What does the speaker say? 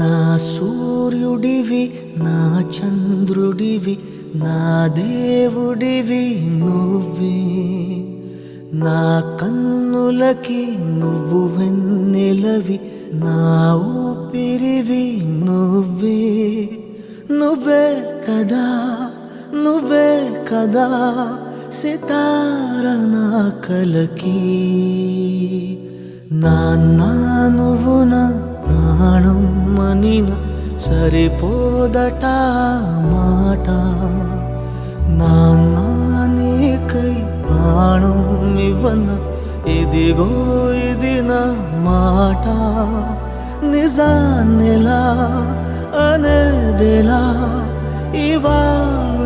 నా సూర్యుడివి నా చంద్రుడివి నా దేవుడివి నువ్వే నా కన్నులకి నువ్వు వెన్నెలవి నా ఊపిరివి నువ్వే నువ్వే కదా నువ్వే కదా సితార నా కలకి నాన్న నువ్వు నా ప్రాణం మనిన సరిపోదట మాట నాన్న నీకై ప్రాణం ఇవ్వన ఇదిగో ఇది నా మాట నిజాన్నిలా అనేదిలా ఇవా